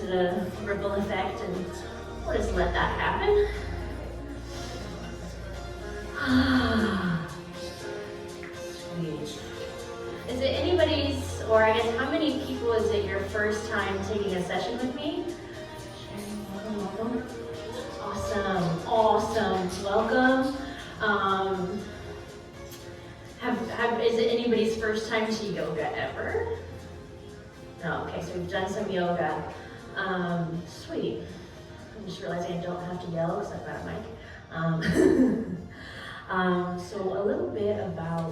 to the ripple effect, and we'll just let that happen. Sweet. Is it anybody's, or I guess how many people is it your first time taking a session with me? Welcome. Awesome, welcome. Is it anybody's first time to yoga ever? No, okay, so we've done some yoga. Sweet. I'm just realizing I don't have to yell because I've got a mic. So a little bit about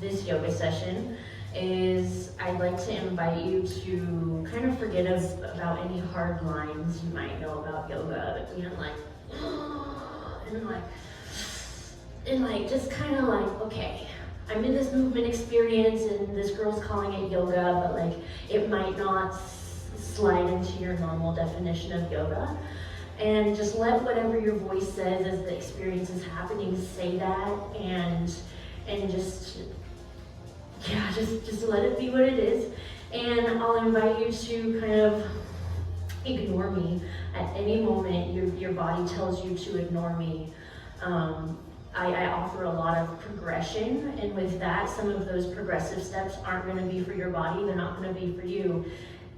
this yoga session is I'd like to invite you to kind of forget about any hard lines you might know about yoga, that being like, and like just kind of like, okay, I'm in this movement experience and this girl's calling it yoga, but like it might not slide into your normal definition of yoga. And just let whatever your voice says as the experience is happening, say that, and just let it be what it is. And I'll invite you to kind of ignore me at any moment your body tells you to ignore me. I offer a lot of progression, and with that, some of those progressive steps aren't going to be for your body, they're not going to be for you.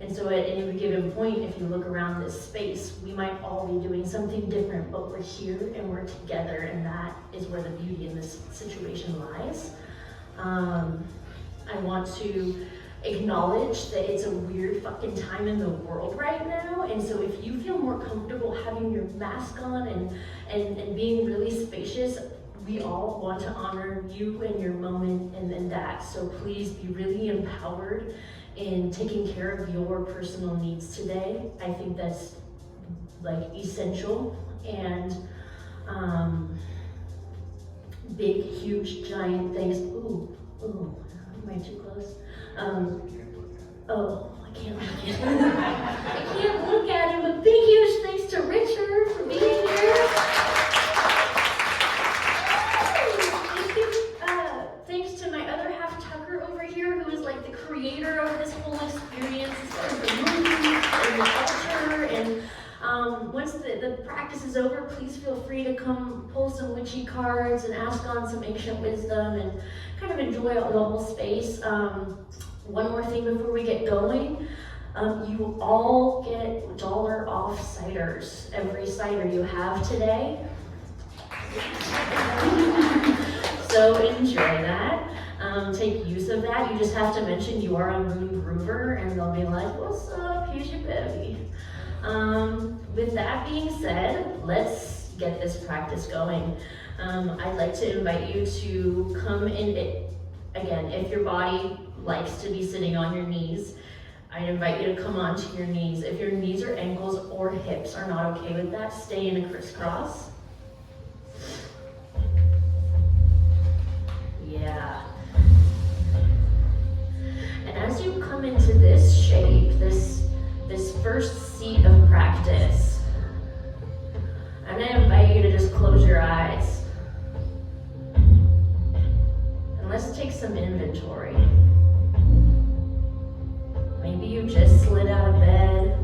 And so at any given point, if you look around this space, we might all be doing something different, but we're here and we're together, and that is where the beauty in this situation lies. I want to acknowledge that it's a weird fucking time in the world right now, and so if you feel more comfortable having your mask on and being really spacious, we all want to honor you and your moment and that. So please be really empowered in taking care of your personal needs today. I think that's like essential, and big, huge, giant things. Ooh, am I too close? I can't look at him. I can't look at him, but big, huge thanks to Richard for being here. Thanks to my other half, Tucker, over here, who is like the creator of this whole experience, as far as the movie and the culture. And once the practice is over, please feel free to come pull some witchy cards and ask on some ancient wisdom and kind of enjoy the whole space. One more thing before we get going. You all get $1 off ciders. Every cider you have today. So enjoy that. Take use of that. You just have to mention you are a Moon Groover, and they'll be like, "What's up? Here's your baby." With that being said, let's get this practice going. I'd like to invite you to come in. Again, if your body likes to be sitting on your knees, I invite you to come onto your knees. If your knees or ankles or hips are not okay with that, stay in a crisscross. Yeah. And as you come into this shape, this first seat of practice, I'm going to invite you to just close your eyes. And let's take some inventory. Maybe you just slid out of bed.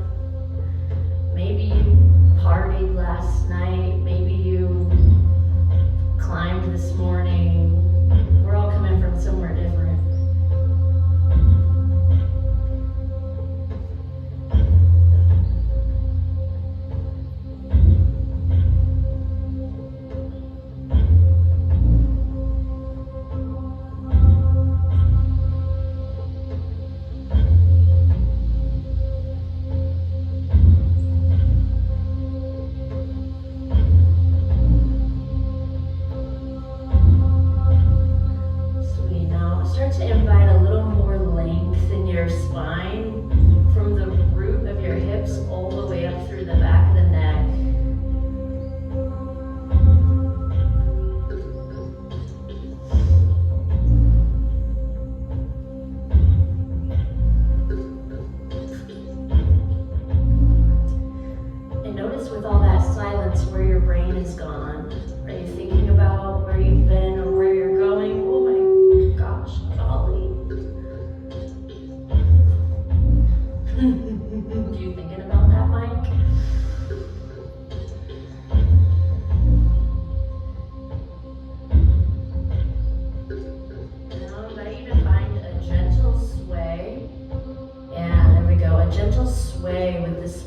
Maybe you partied last night. Maybe you climbed this morning. We're all coming from somewhere different. You thinking about that, Mike?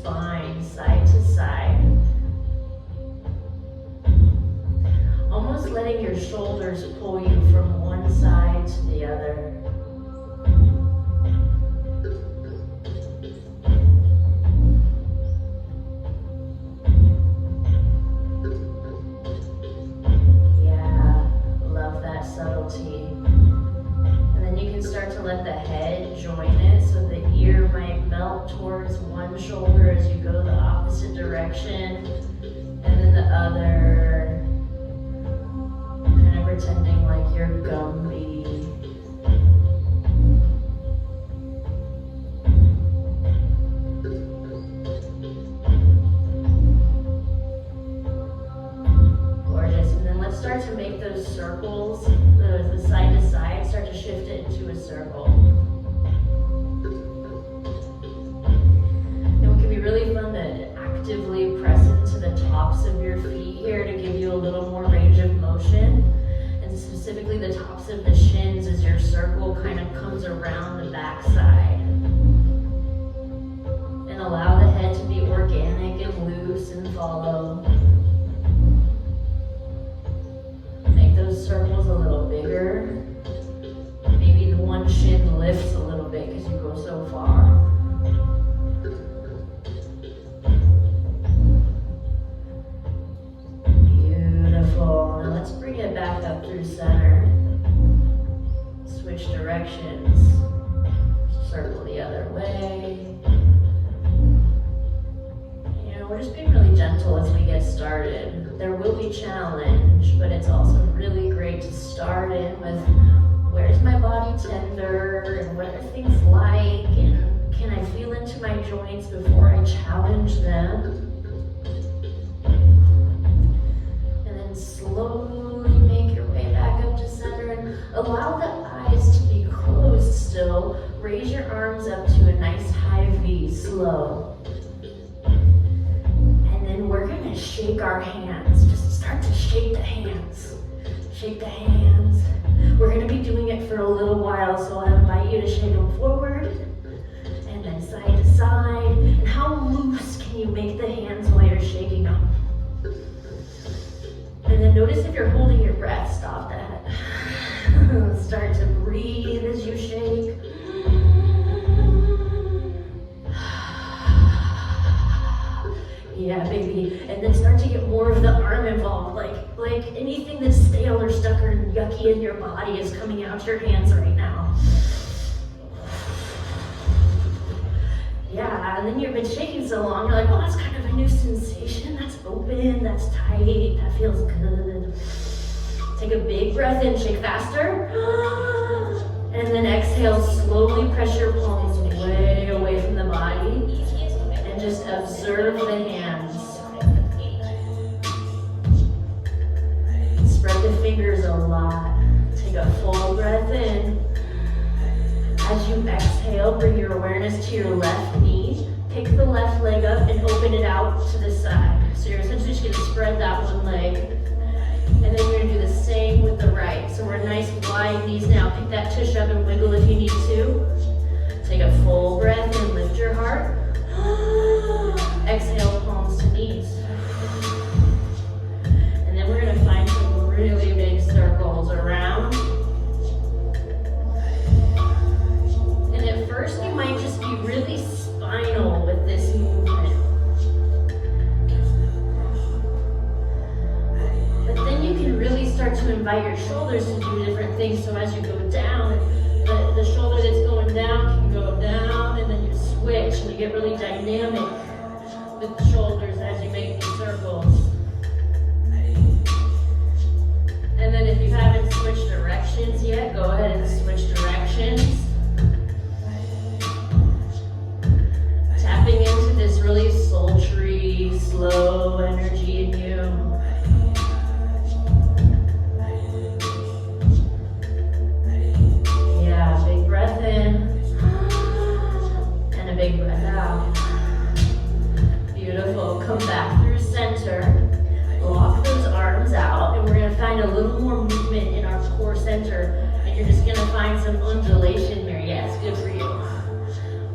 spine side to side. Almost letting your shoulders pull you from one side to the other. Yeah, love that subtlety. And then you can start to let the head join it, so the ear might melt towards one shoulder as you go the opposite direction, and then the other, kind of pretending like you're Gumby. Gorgeous. And then let's start to make those circles, the side to side, start to shift it into a circle. And it can be really fun to actively press into the tops of your feet here to give you a little more range of motion. And specifically the tops of the shins as your circle kind of comes around the backside. And allow the head to be organic and loose and follow. Make those circles a little bigger. Maybe the one shin lifts a little bit because you go so far. Beautiful. Now let's bring it back up through center. Switch directions. Circle the other way. We're just being really gentle as we get started. There will be challenge, but it's also really great to start in with where's my body tender and what are things like, and can I feel into my joints before I challenge them? And then slowly make your way back up to center and allow the eyes to be closed still. Raise your arms up to a nice high V, slow. And we're gonna shake our hands. Just start to shake the hands. Shake the hands. We're gonna be doing it for a little while, so I invite you to shake them forward and then side to side. And how loose can you make the hands while you're shaking them? And then notice if you're holding your breath, stop that. Start to breathe as you shake. Yeah, baby. And then start to get more of the arm involved. Like anything that's stale or stuck or yucky in your body is coming out your hands right now. Yeah, and then you've been shaking so long, you're like, oh, that's kind of a new sensation. That's open, that's tight, that feels good. Take a big breath in, shake faster. And then exhale, slowly press your palms way away from the body. And just observe the hands. Spread the fingers a lot. Take a full breath in. As you exhale, bring your awareness to your left knee. Pick the left leg up and open it out to the side. So you're essentially just going to spread that one leg. And then you're going to do the same with the right. So we're nice wide knees now. Pick that tush up and wiggle if you need to. Take a full breath and lift your heart. Exhale, palms to knees. And then we're going to find some really big circles around. And at first you might just be really spinal with this movement. But then you can really start to invite your shoulders to do different things. So as you go down, the shoulder that's going down can go down, and then you switch and you get really dynamic with the shoulders as you make these circles. And then if you haven't switched directions yet, go ahead and switch directions. Tapping into this really sultry, slow energy in you. Yeah, big breath in. And a big breath out. Beautiful. Come back through center. Lock those arms out, and we're going to find a little more movement in our core center. And you're just going to find some undulation here. Yes, good for you.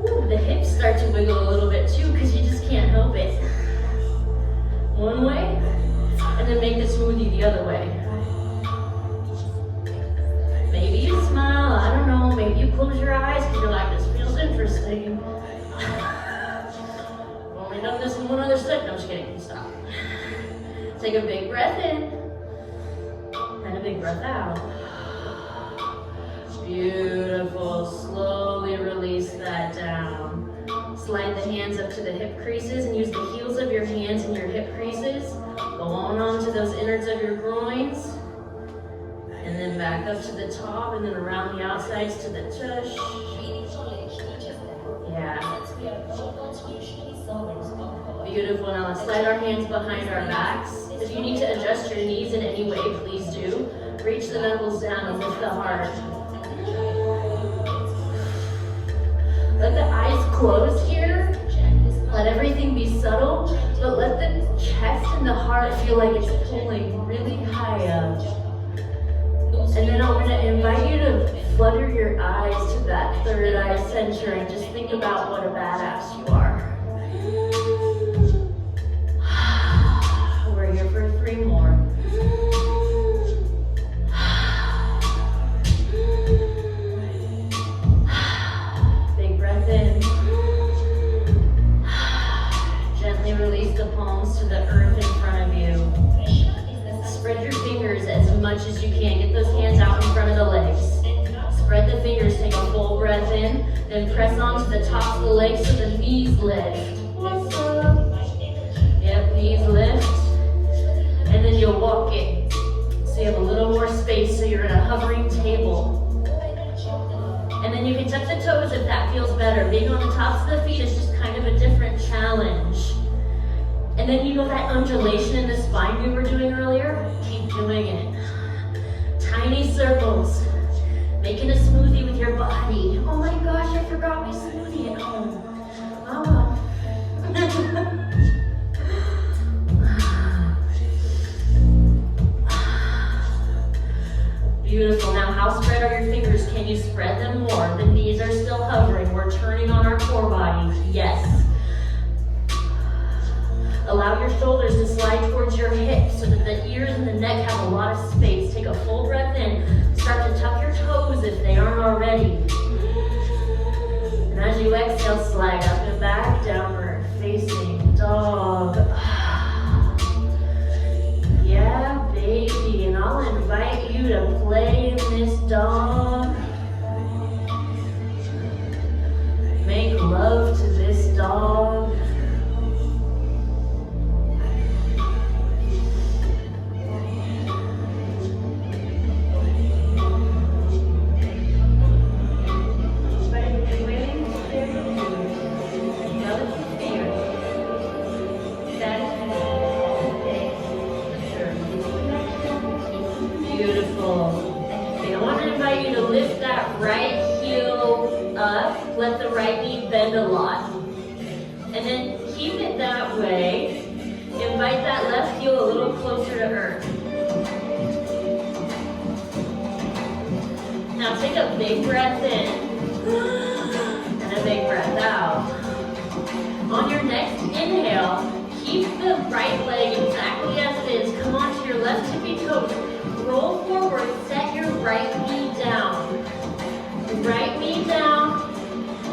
Ooh, the hips start to wiggle a little bit too, because you just can't other way. Maybe you smile, I don't know, maybe you close your eyes because you're like, this feels interesting. I've only done this in one other set. No, I'm just kidding, stop. Take a big breath in, and a big breath out. Beautiful, slowly release that down. Slide the hands up to the hip creases and use the heels of your hands in your hip creases. Go on to those innards of your groins. And then back up to the top and then around the outsides to the tush. Yeah. Beautiful. Now let's slide our hands behind our backs. If you need to adjust your knees in any way, please do. Reach the knuckles down and lift the heart. Let the eyes close here. Let everything be subtle, but let the chest and the heart feel like it's pulling really high up. And then I'm going to invite you to flutter your eyes to that third eye center and just think about what a badass you are. We're here for 3 more. Big breath in. Gently release the palms to the earth in front of you. Spread your fingers as much as you can. Get those hands out in front of the legs. Spread the fingers, take a full breath in, then press onto the tops of the legs so the knees lift. What's up? Yep, knees lift. And then you'll walk it. So you have a little more space, so you're in a hovering table. And then you can tuck the toes if that feels better. Being on the tops of the feet is just kind of a different challenge. And then you know that undulation in the spine we were doing earlier? Keep doing it. Tiny circles. Making a smoothie with your body. Oh my gosh, I forgot my smoothie at home. Oh well. Beautiful. Now, how spread are your fingers? Can you spread them more? The knees are still hovering. We're turning on our core bodies. Yes. Allow your shoulders to slide towards your hips so that the ears and the neck have a lot of space. Take a full breath in. Start to tuck your toes if they aren't already. And as you exhale, slide up and back, downward facing dog. Yeah, baby. And I'll invite you to play in this dog. Make love to this dog. Let the right knee bend a lot. And then keep it that way. Invite that left heel a little closer to earth. Now take a big breath in and a big breath out. On your next inhale, keep the right leg exactly as it is. Come onto your left tippy toes. Roll forward, set your right knee down. Right knee down.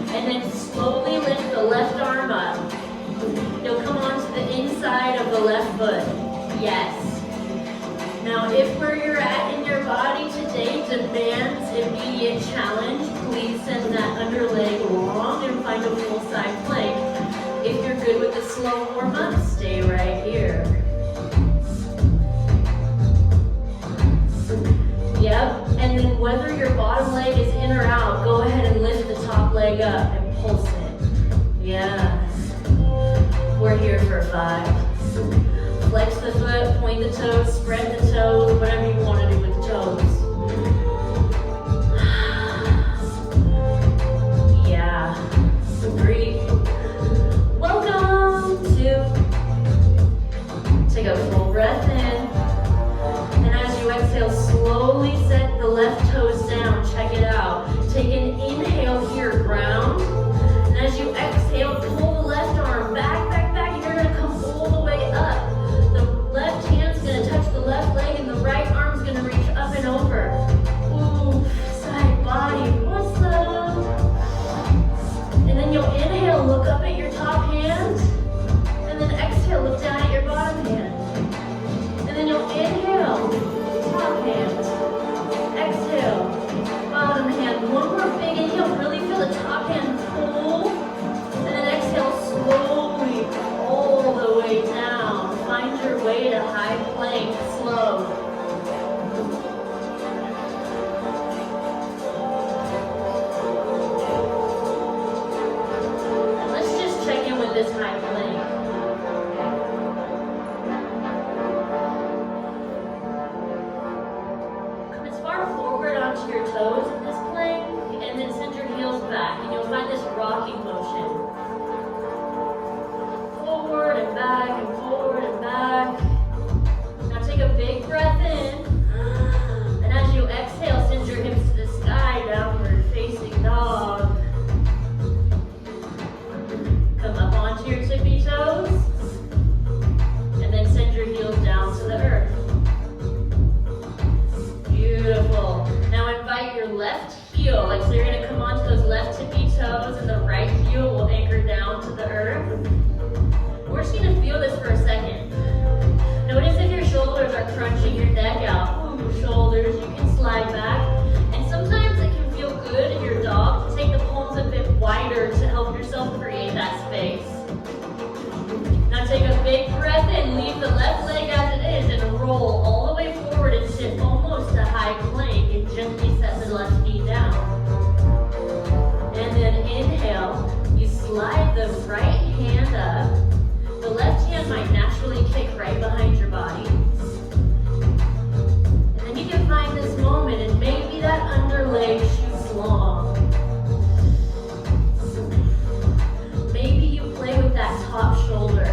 And then slowly lift the left arm up. You'll come onto the inside of the left foot. Yes. Now, if where you're at in your body today demands immediate challenge, please send that under leg long and find a full side plank. If you're good with the slow warm-up, stay right here. Yep. And then whether your bottom leg is in or out, go ahead and lift the top leg up and pulse it. Yes. We're here for 5. Flex the foot, point the toes, spread the toes, whatever you want to do with the toes. Yeah. Breathe. Welcome to. Take a full breath in. And as you exhale, slowly set the left toes down. Check it out. Take an inhale here, ground. And as you exhale, pull the left arm back, back, back. And you're going to come all the way up. The left hand's going to touch the left leg and the right hand up. The left hand might naturally kick right behind your body. And then you can find this moment and maybe that under leg shoots long. Maybe you play with that top shoulder.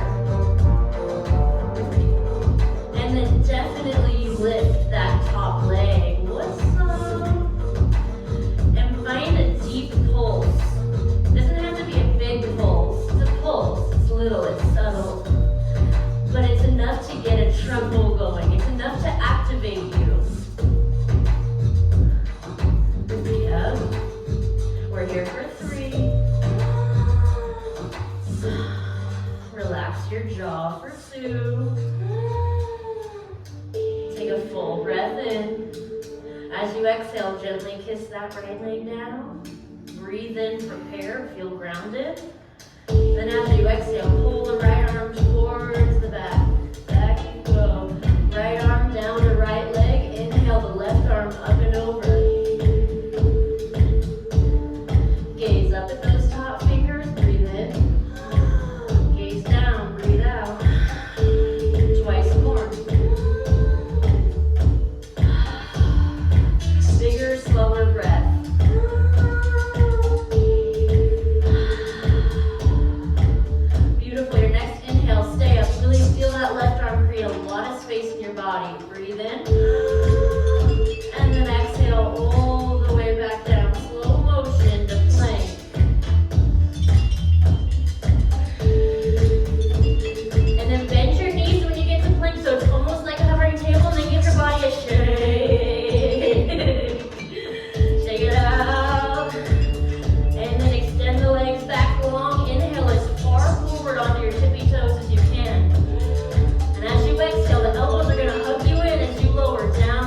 And then definitely you lift that top leg. What's up? And find a deep pulse. It doesn't have to be a big pulse. It's a pulse. It's little, it's subtle. But it's enough to get a tremble going. It's enough to activate you. Yep. We're here for 3. Relax your jaw for 2. Take a full breath in. As you exhale, gently kiss that right leg down. Breathe in, prepare, feel grounded. Then as you exhale, pull the right arm towards the back. Back you go. Right arm down to right leg. Inhale the left arm up and over. Gaze up at those top fingers. Breathe in. Gaze down. Breathe out. Twice more. Bigger, slower breath. Beautiful. Your next inhale, stay up. Really feel that left arm create a lot of space in your body. Breathe in. And then exhale all the way back down. Slow motion to plank. And then bend your knees when you get to plank. So it's almost like a hovering table. And then give your body a shake. Shake it out. And then extend the legs back long. Inhale as far forward onto your tippy toes as you can. And as you exhale, the elbows are going to hug you in as you lower down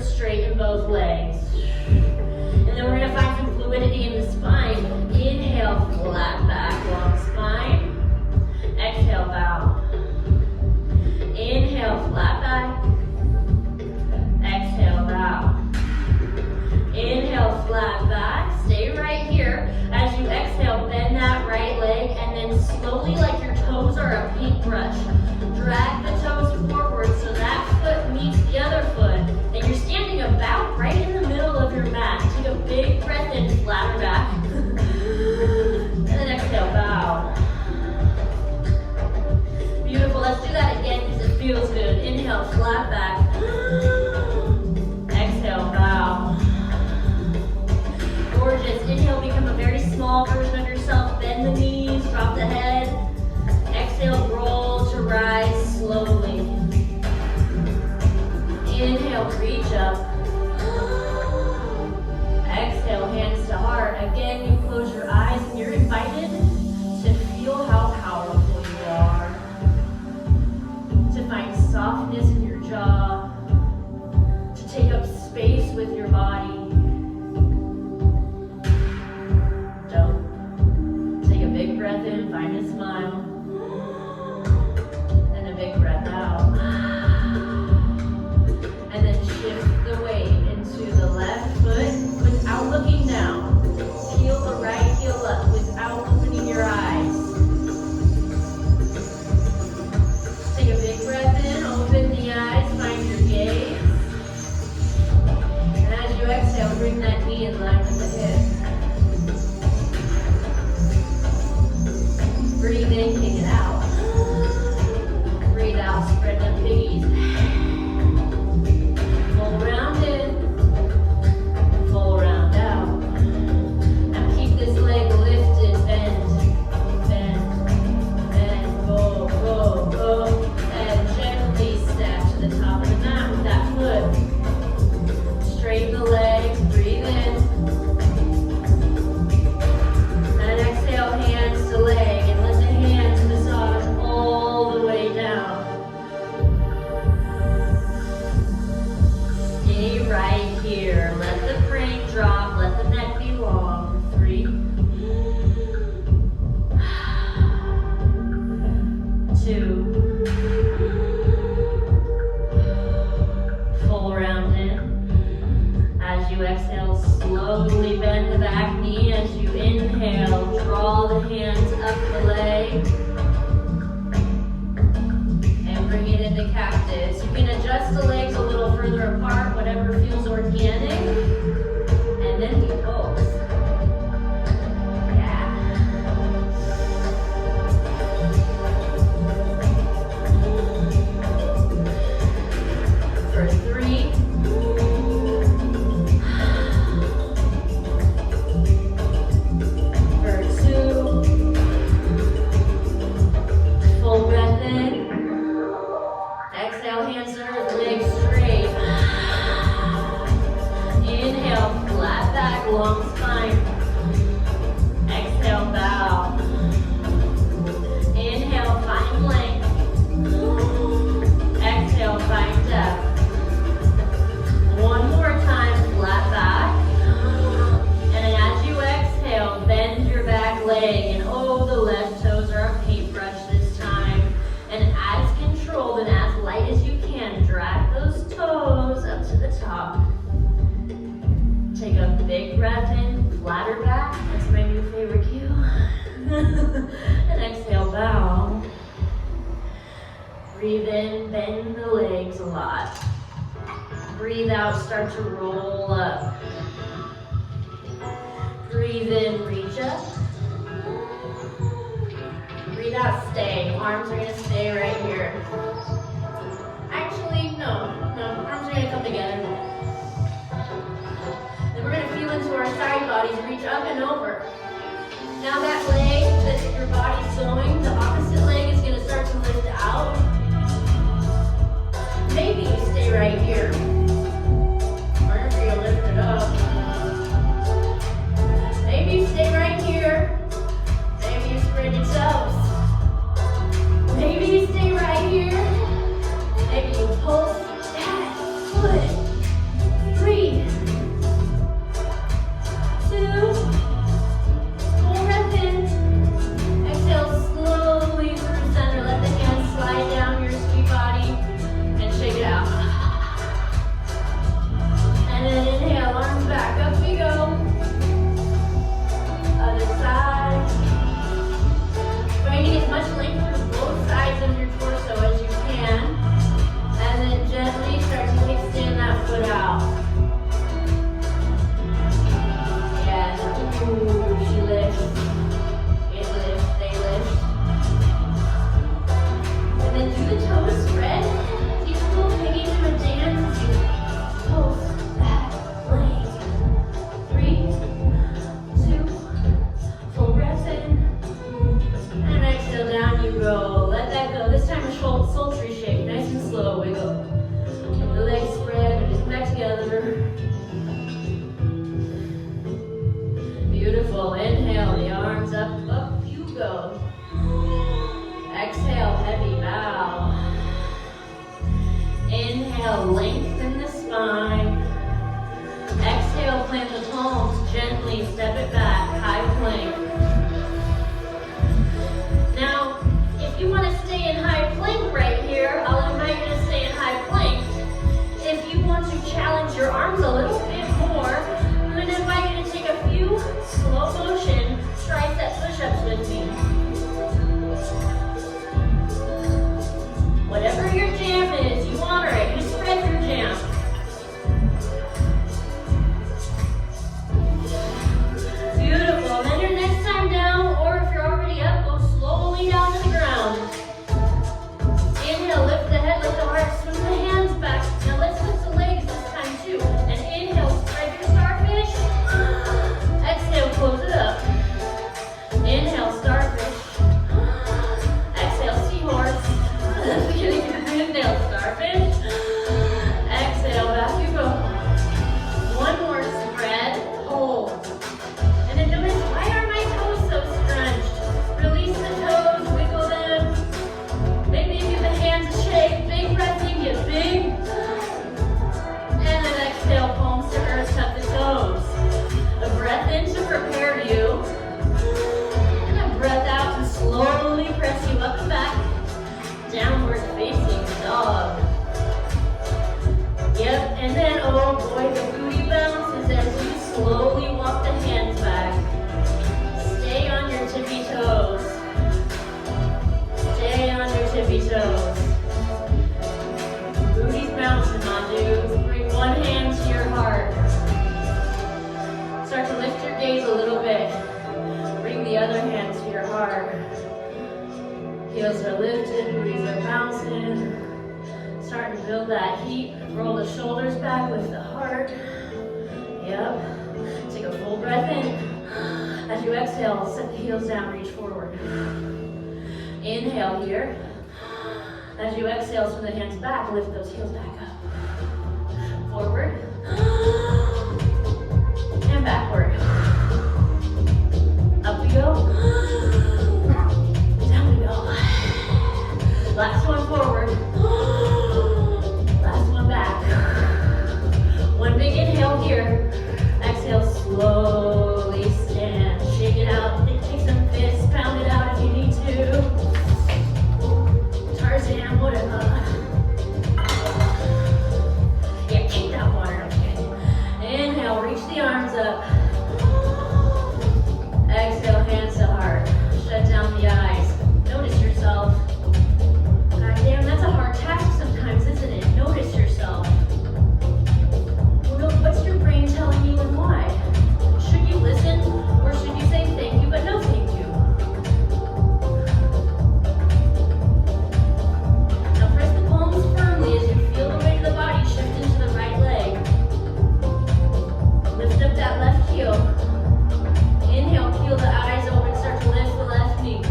straighten both legs. And then we're gonna find some fluidity in the spine. Inhale, flat back, long spine. Exhale, bow. Inhale, flat back. Exhale, bow. Inhale, flat back. Stay right here. As you exhale, bend that right leg, and then slowly, like your toes are a paintbrush, drag the toes forward so that foot meets the other foot, and you're standing about right in the middle of your mat. Take a big breath in, flatter back, and then exhale, bow. Beautiful. Let's do that again because it feels good. Inhale, flat back. Exhale, bow. Gorgeous. Inhale, become a very small version of yourself. Bend the knees, drop the head. Exhale, roll to rise slowly. Inhale, reach up. Exhale, hands to heart. Again, you close your eyes and you're invited to feel how powerful you are. To find softness in your jaw. To take up space with your body. Big breath in, find a smile. And a big breath out. And then shift the weight into the left foot without looking down. Heel the right heel up without opening your eyes. Take a big breath in, open the eyes, find your gaze. And as you exhale, bring that knee in line with the hip. Breathe in, kick it out. Breathe out, spread them piggies. Full round in, full round out. Now keep this leg lifted, bend, bend, bend, go, go, go. And gently step to the top of the mat with that foot. Straighten the legs, breathe in. And exhale, hands to leg. Right here. Let the frame drop. Let the neck be long. 3, 2. Full round in. As you exhale, slowly bend the back knee. As you inhale, draw the hands up the leg. And bring it into cactus. You can adjust the legs a little further apart, whatever feels organic, and then we pulse. Yeah. For 3. For 2. Full breath in. Exhale, hands to earth, legs straight. Inhale, flat back, long spine. Exhale, bow. Inhale, find length. Exhale, find depth. One more time, flat back. And as you exhale, bend your back leg. And oh, the left toes are a paintbrush this time. And as controlled and as light as you can, drag those toes up to the top. Take a big breath in, flatter back. That's my new favorite cue. And exhale, bow. Breathe in, bend the legs a lot. Breathe out, start to roll up. Breathe in, reach up. Breathe out, stay. Arms are gonna stay right here. Actually, no, arms are gonna come together. Then we're gonna feel into our side bodies, reach up and over. Now that leg that your body's going, the opposite leg is gonna start to lift out. Maybe you stay right here. Or if you lift it up. Maybe you stay right here. Maybe you spread your toes. Maybe you stay right here. Maybe you pulse that foot gently step it back, high plank. Now, if you want to stay in high plank right here, I'll invite you to stay in high plank. If you want to challenge your arms a little bit more, I'm going to invite you to take a few slow motion tricep push-ups with me. Whatever your jam is, you honor it. You spread your jam. Beautiful. Then your next time down, or if you're already up, go slowly down to the ground. Inhale, lift the head, lift the heart, swing the hands back. Now let's lift the legs this time too. And inhale, spread your starfish. Exhale, close it up. Inhale, starfish. Exhale, seahorse. Inhale, starfish. Exhale, back you go. One more, spread, hold. And then notice, why are my toes so scrunched? Release the toes, wiggle them. Maybe give the hands a shake. Big breath in, get big. And then exhale, palms to earth, tuck the toes. A breath in to prepare you. And a breath out to slowly press you up and back. Downward facing dog. Yep, and then, oh boy, the booty bounces as you slowly walk the hands back. Stay on your tippy toes. Stay on your tippy toes. Booty's bouncing on you. Bring one hand to your heart. Start to lift your gaze a little bit. Bring the other hand to your heart. Heels are lifted, booties are bouncing. Starting to build that heat. Roll the shoulders back, lift the heart. Yep. Take a full breath in. As you exhale, set the heels down, reach forward. Inhale here. As you exhale, swing the hands back, lift those heels back up. Forward. And backward. Up we go. Down we go. Last one forward. Last one back. One big inhale here. Exhale, slowly stand. Shake it out. Take some fists. Pound it out if you need to. Tarzan, whatever. Yeah, kick that water. Okay. Inhale, reach the arms up. Exhale, hands to heart. Shut down the eyes. Notice yourself. God damn, that's a hard task sometimes, isn't it? Notice yourself. Well, what's your brain telling you and why? Should you listen or should you say thank you but no thank you? Now press the palms firmly as you feel the weight of the body shift into the right leg. Lift up that left heel. Inhale, peel the eyes open, start to lift the left knee.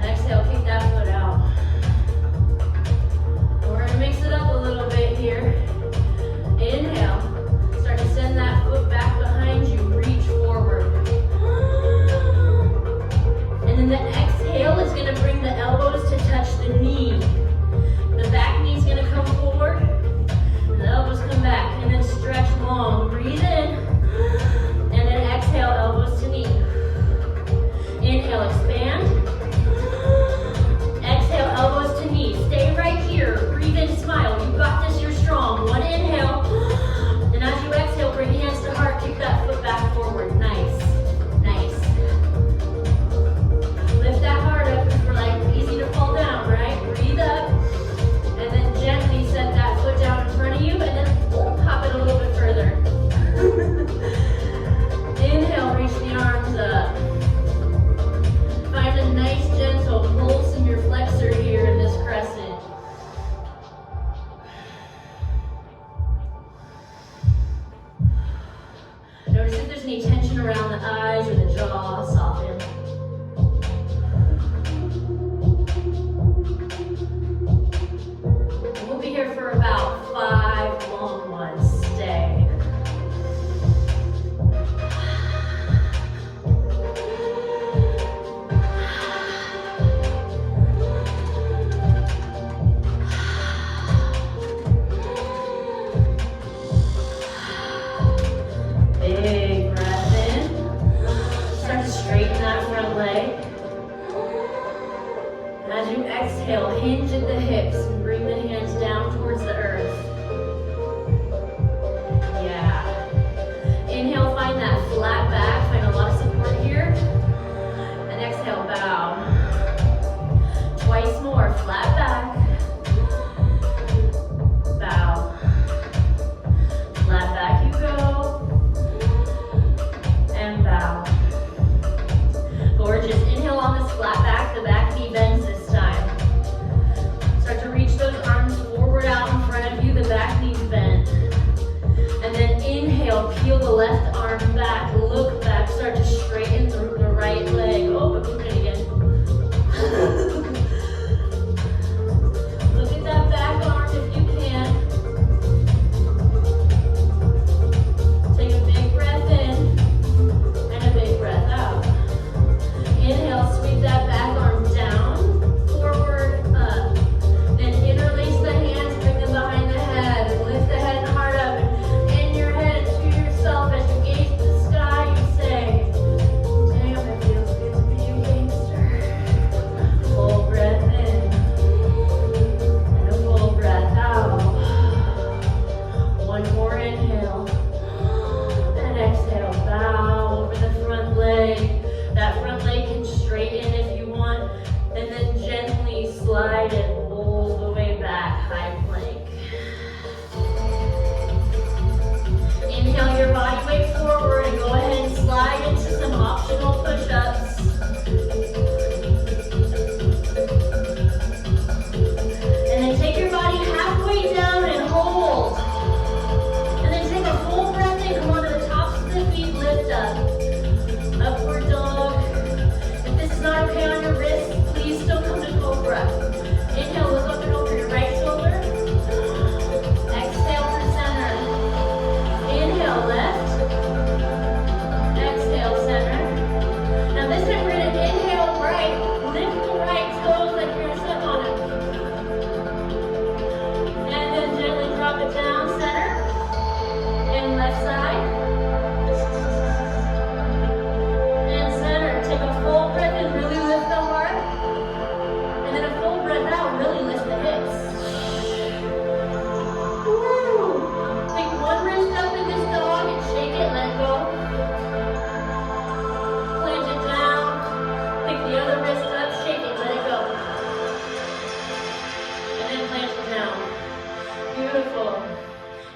Exhale, kick that foot out. We're going to mix it up a little bit here. Inhale, start to send that foot back behind you, reach forward. And then the exhale is going to bring the elbows to touch the knee. The back knee is going to come forward, the elbows come back, and then stretch long. Breathe in. And then exhale, elbows to knee. Inhale, expand. Exhale, elbows to knee. Stay right here. Breathe in, smile. You got this, you're strong. One inhale. And as you exhale, bring hands to heart. Kick that foot back forward. Nice. Nice. Lift that heart up because we're like easy to fall down, right? Breathe up. And then gently set that foot down in front of you. And then hop it a little bit further. Inhale, reach the arms up. Find a nice gentle pulse in your flexor here in this crescent. Notice if there's any tension around the eyes or the jaw, soften. We'll be here for about 5 long ones. Stay.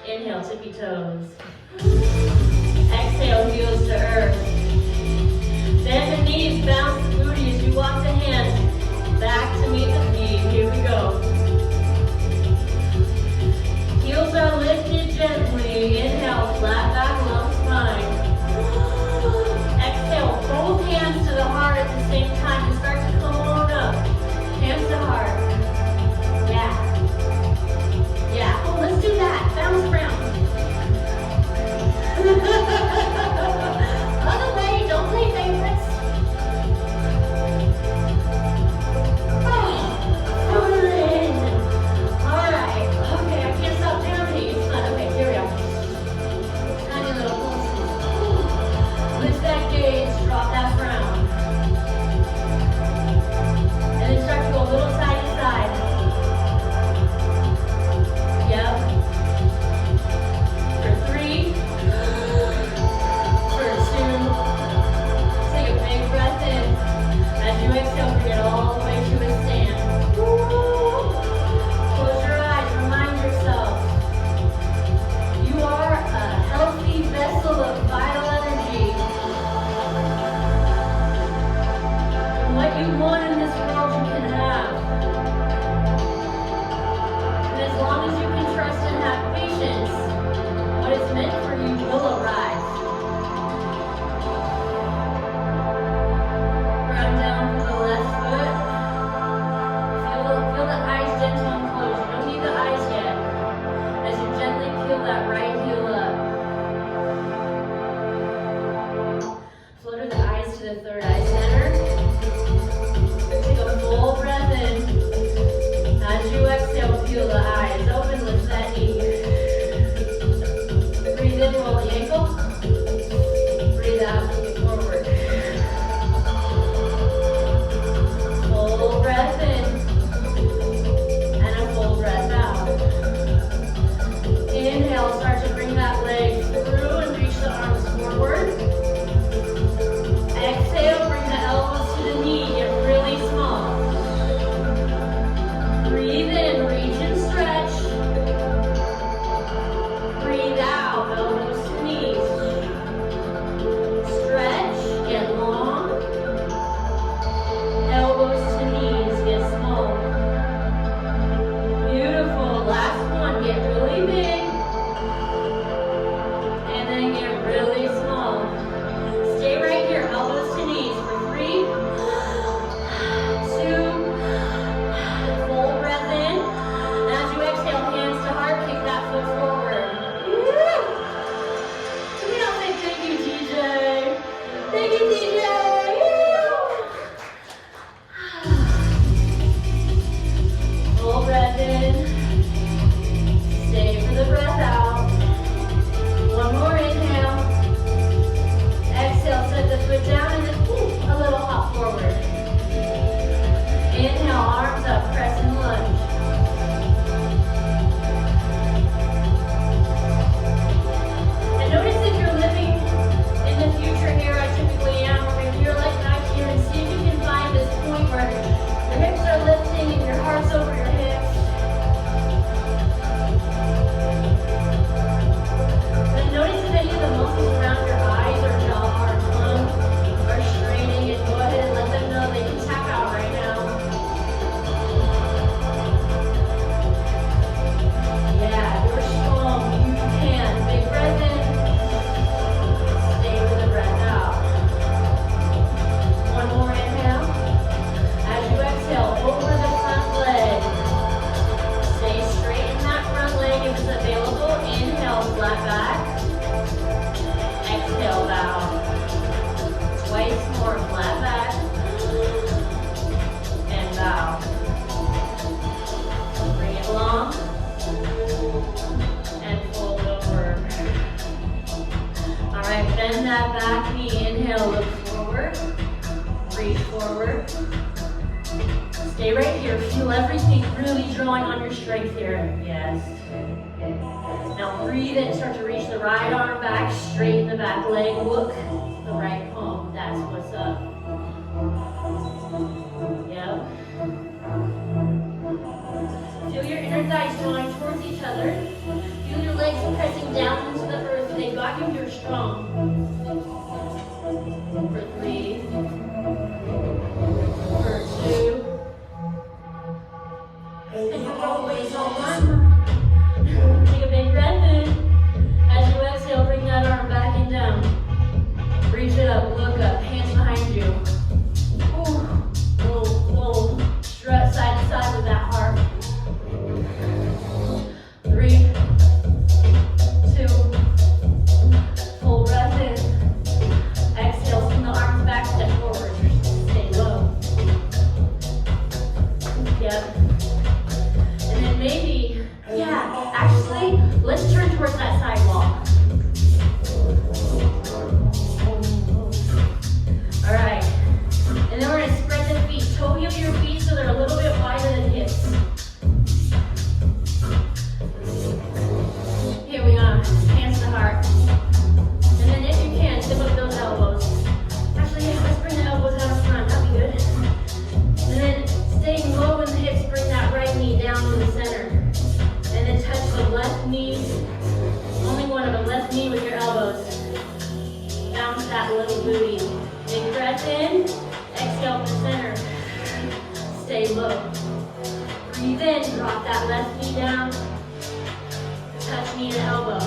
Inhale, tippy toes. Exhale, heels to earth. Bend the knees, bounce the booty as you walk the hands back to meet the feet. Here we go. Heels are lifted gently. Inhale, flat back, long spine. Exhale, both hands to the heart at the same time and start to come on up. Hands to heart. Yeah. Yeah. Oh, let's do that. Bounce around. Other way, don't play favorites. Stay right here. Feel everything really drawing on your strength here. Yes. Now breathe in. Start to reach the right arm back, straighten the back leg. Look the right palm. That's what's up. Yep. Feel your inner thighs drawing towards each other. Feel your legs vacuum, you're strong. For 3, for 2, and you're always on one. Take a big breath in. As you exhale, bring that arm back and down. Reach it up, look up, hands behind you. Little strut side to side with that heart. 3, 2, full breath in. Exhale, send the arms back, step forward. Stay low. Yep. And then maybe, actually, let's turn towards that sidewalk. All right. And then we're going to spread the feet. Toe heel your feet so they're a little bit wider than hips. Here we are. Hands to heart. And then if you can, tip up those elbows. Actually, let's bring the elbows out front. That'd be good. And then staying low in the hips, bring that right knee down to the center. And then touch the left knee. Only one of them. Left knee with your elbows. Bounce that little booty. Big breath in. Exhale to center. Stay low. Breathe in. Drop that left knee down. Touch knee and elbow.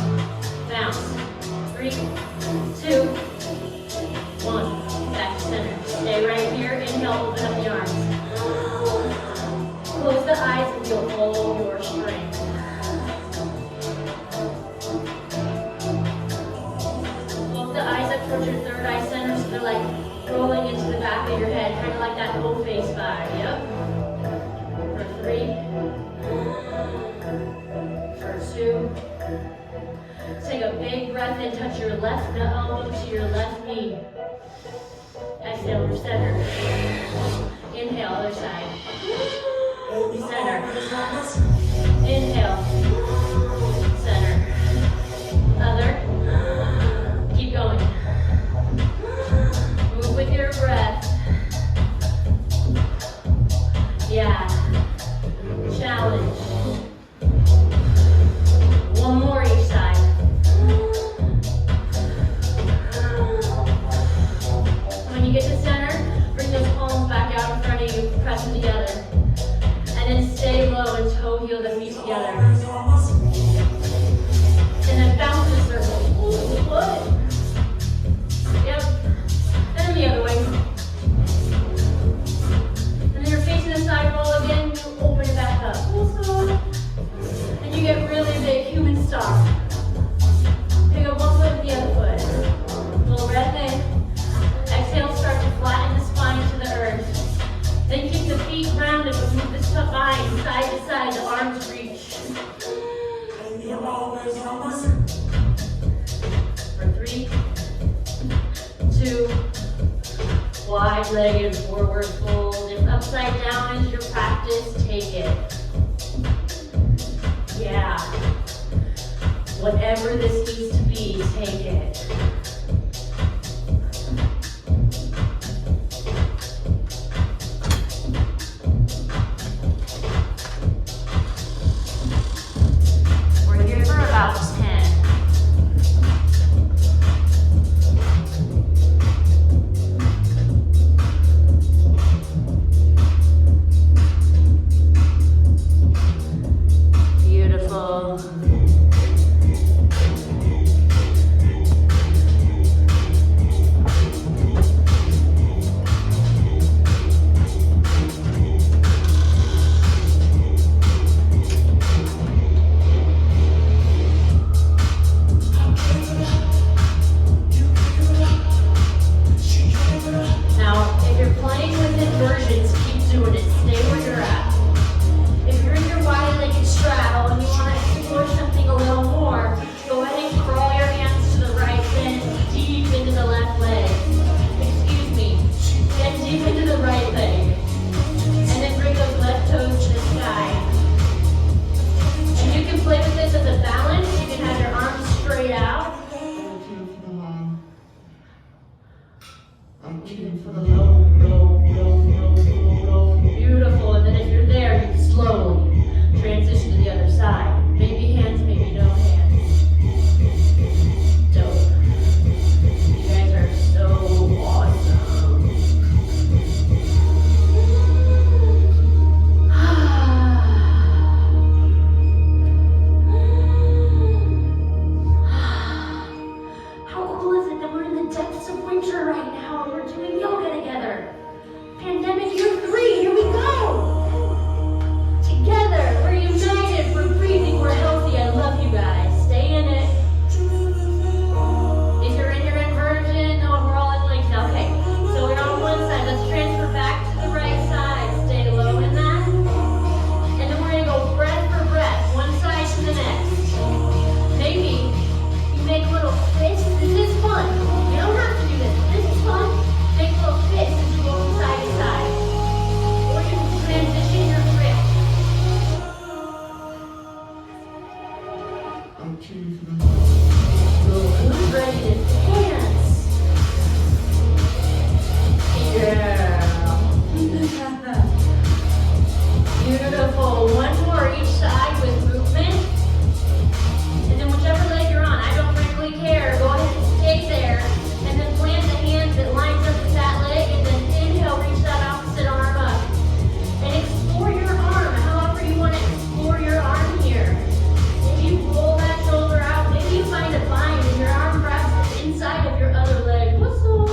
Bounce. 3, 2, 1. Back to center. Stay right here. Inhale, open up the arms. Close the eyes and feel all your strength. Look the eyes up towards your third eye center so they're like rolling into the back of your head, kind of like that whole face vibe. Yep. For 3. For 2. Take a big breath in, touch your left elbow to your left knee. Exhale for center. Inhale, other side. Center. Inhale. Center. Other. Keep going. Move with your breath. Yeah. Challenge. One more each side. When you get to center, bring those palms back out in front of you, press them together. And then stay low and toe heel the feet together. And then bounce in a circle. Ooh, what? Yep. And then the other way. And then you're facing the side roll again, you open it back up. And you get really big human stomp. Pick up one foot and the other foot. Full breath in. Exhale, start to flatten the spine to the earth. Then keep the feet rounded, but move the spine side to side, the arms reach. For 3, 2, wide-legged forward fold. If upside down is your practice, take it. Yeah. Whatever this needs to be, take it. We're here for about 10. Beautiful. 2, 3. Good. Who's ready to dance? Yeah. Beautiful. One more each side with movement. And then whichever leg you're on, I don't frankly care. Go ahead and stay there. And then plant the hand that lines up with that leg. And then inhale, reach that opposite arm up. And explore your arm, however you want to explore your arm here. Maybe you roll that shoulder out. Maybe you find a bind and your arm grabs the inside of your other leg. Whistle.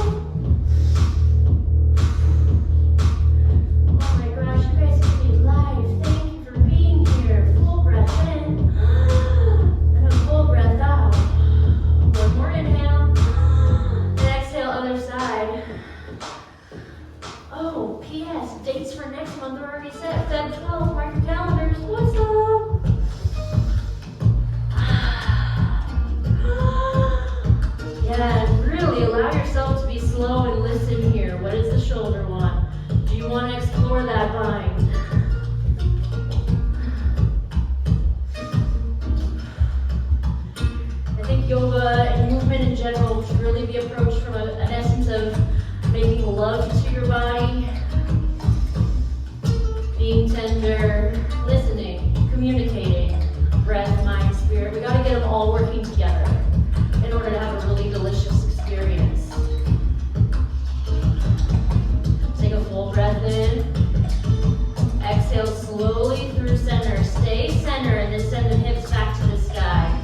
Oh my gosh, you guys can be live. Thank you for being here. Full breath in. And a full breath out. One more inhale. And exhale, other side. Oh, P.S. Dates for next month are already set. Feb 12, mark your calendars. What's up? Yeah, really allow yourself to be slow and listen here. What does the shoulder want? Do you want to explore that bind? I think yoga and movement in general should really be approached from an essence of making love to your body, being tender, listening, communicating, breath, mind, spirit. We got to get them all working together in order to have a really delicious experience. Take a full breath in. Exhale slowly through center. Stay center and then send the hips back to the sky.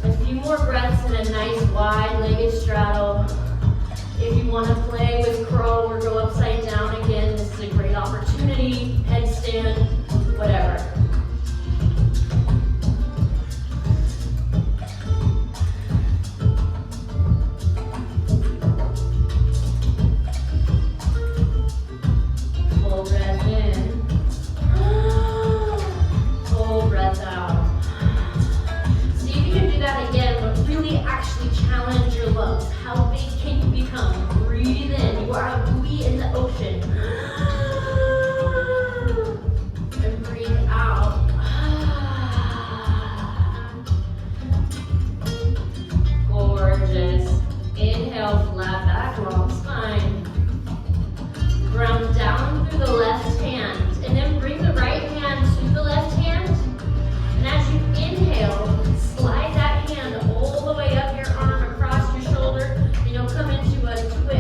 A few more breaths in a nice wide-legged straddle. If you want to play with crow or go upside down again, this is a great opportunity. Headstand, whatever. Full breath in. Full breath out. See if you can do that again, but really actually challenge your lungs. How big can you become? Breathe in. You are a buoy in the ocean. And breathe out. Gorgeous. Inhale, flat back, long spine. Ground down through the left hand. And then bring the right hand to the left hand. And as you inhale, slide that hand all the way up your arm across your shoulder. And you'll come into a twist.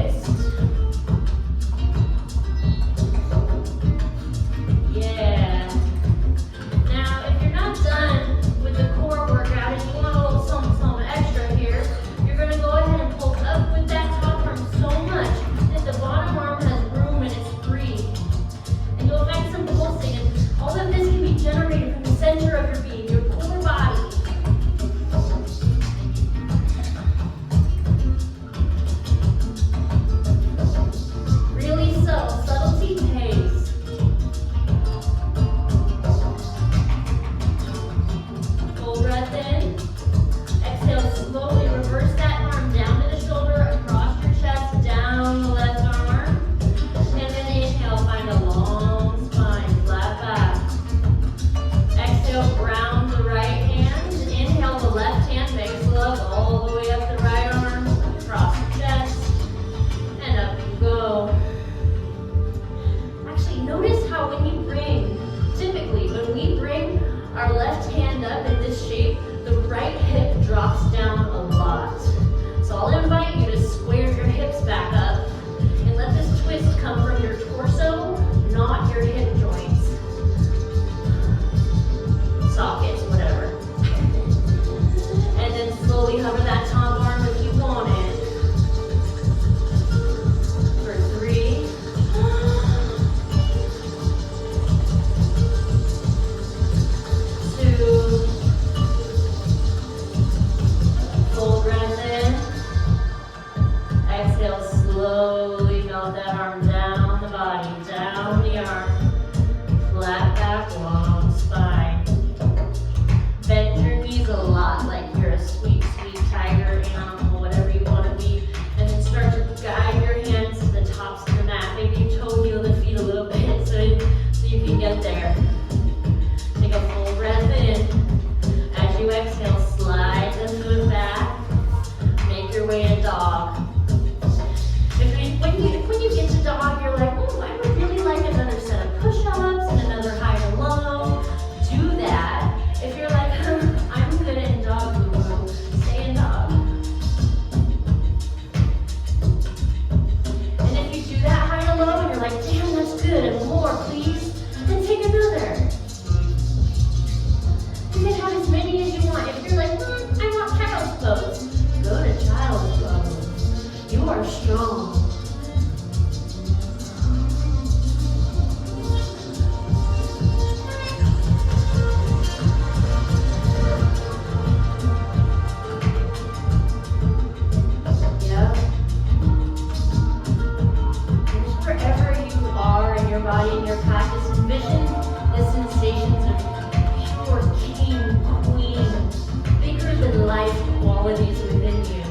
possibilities within you.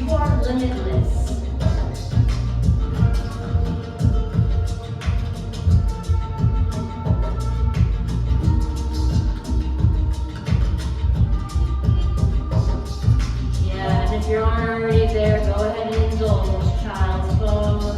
You are limitless. Yeah, and if you aren't already there, go ahead and indulge child's pose.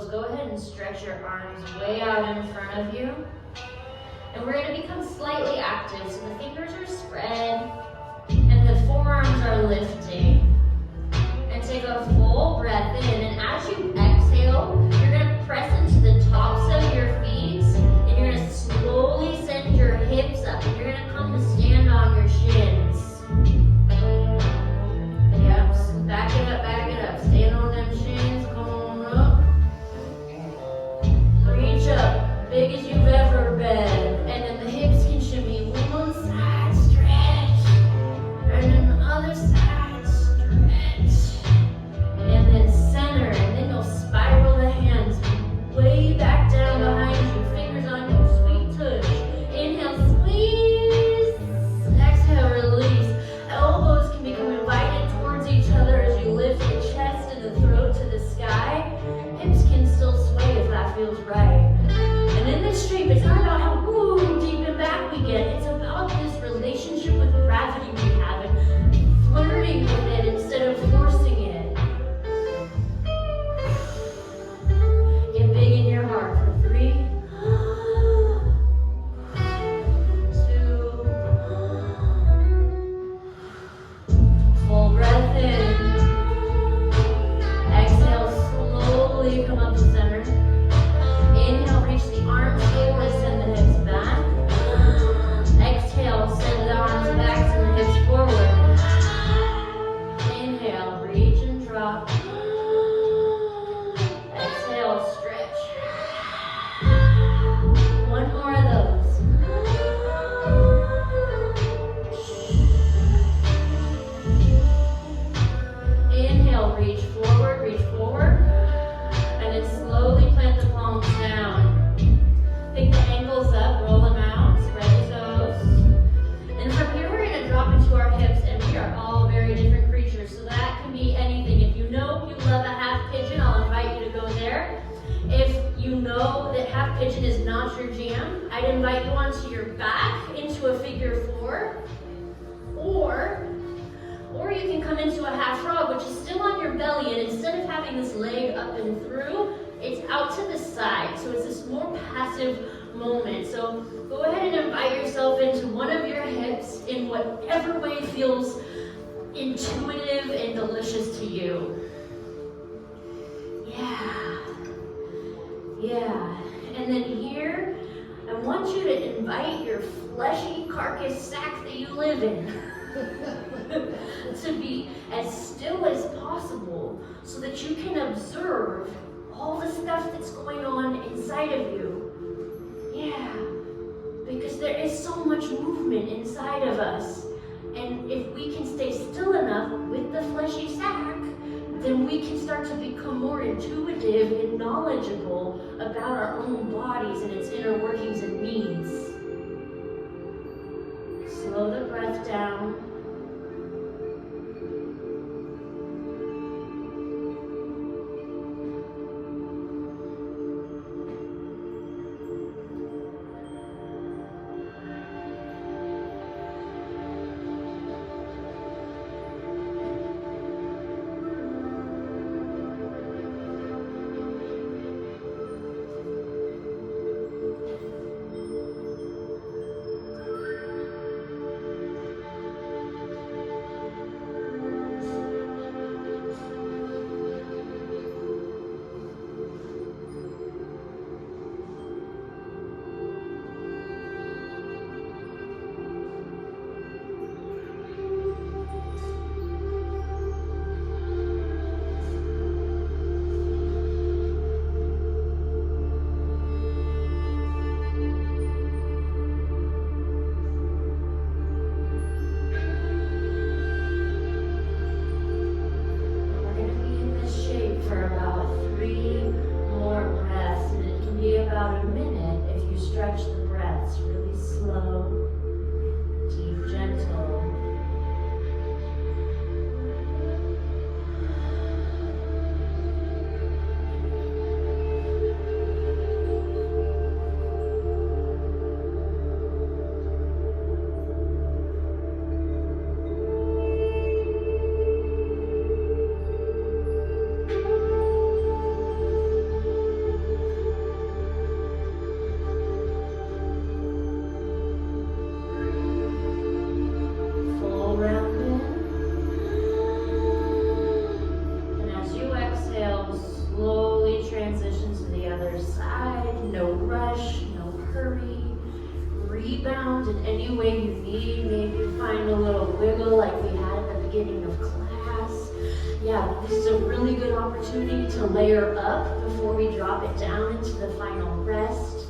Go ahead and stretch your arms way out in front of you. And we're going to become slightly active. So the fingers are spread and the forearms are lifting. And take a full breath in. And as you exhale, you're going to press into the tops of your feet. And you're going to slowly send your hips up. And you're going to come to stand on your shins. Yep, so back it up, back it up. Stand on them shins. Come on up. Reach up, big as you've ever been. And then the hips can shimmy one side, stretch. And then the other side, stretch. And then center, and then you'll spiral the hands way back down behind you. Fingers on your sweet tush. Inhale, squeeze. Exhale, release. Elbows can become invited towards each other as you lift the chest and the throat to the sky. Hips can still sway if that feels right. And in this shape, it's not about how deep and back we get. It's about this relationship with gravity we have and flirting with it instead of forcing it. Get big in your heart for 3, 2, full breath in. Exhale, slowly come up to center. Inhale, reach the arms forward, send the hips back. Exhale, send the arms back, send the hips forward. Inhale, reach and drop. Exhale, stretch. One more of those. Inhale, reach forward, and then slowly plant the palms down. Pick the ankles up, roll them out, spread the toes. And from here we're going to drop into our hips, and we are all very different creatures, so that can be anything. If you know you love a half pigeon, I'll invite you to go there. If you know that half pigeon is not your jam, I'd invite you onto your back into a figure 4, or you can come into a half frog, which is still on your belly, and instead of having this leg up and through, it's out to the side. So it's this more passive moment. So go ahead and invite yourself into one of your hips in whatever way feels intuitive and delicious to you. Yeah. And then here, I want you to invite your fleshy carcass sack that you live in to be as still as possible so that you can observe all the stuff that's going on inside of you. Yeah, because there is so much movement inside of us. And if we can stay still enough with the fleshy sack, then we can start to become more intuitive and knowledgeable about our own bodies and its inner workings and needs. Slow the breath down. any way you need. Maybe find a little wiggle like we had at the beginning of class. Yeah, this is a really good opportunity to layer up before we drop it down into the final rest.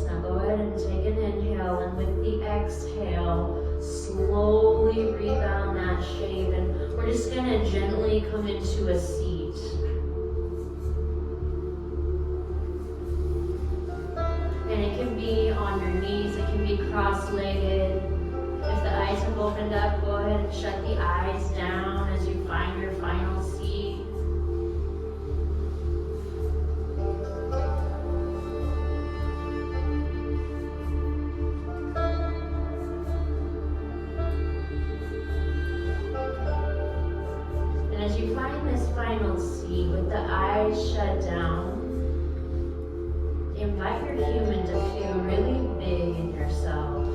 Now go ahead and take an inhale, and with the exhale, slowly rebound that shape, and we're just gonna gently come into a seat. And it can be on your knees, it can be cross-legged. If the eyes have opened up, go ahead and shut the eyes down as you find your final seat. And as you find this final seat with the eyes shut down, invite your human to feel really big in yourself.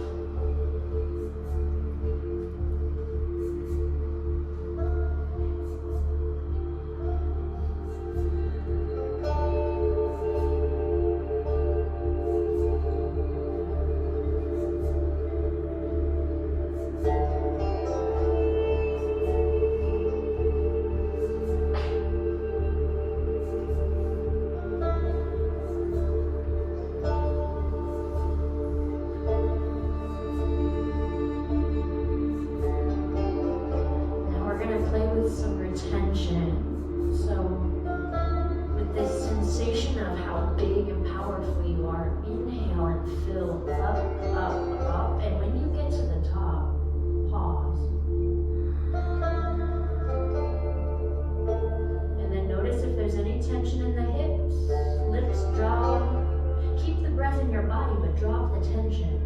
Some retention. So with this sensation of how big and powerful you are, inhale and fill up, up, up, and when you get to the top, pause. And then notice if there's any tension in the hips, lips drop. Keep the breath in your body, but drop the tension.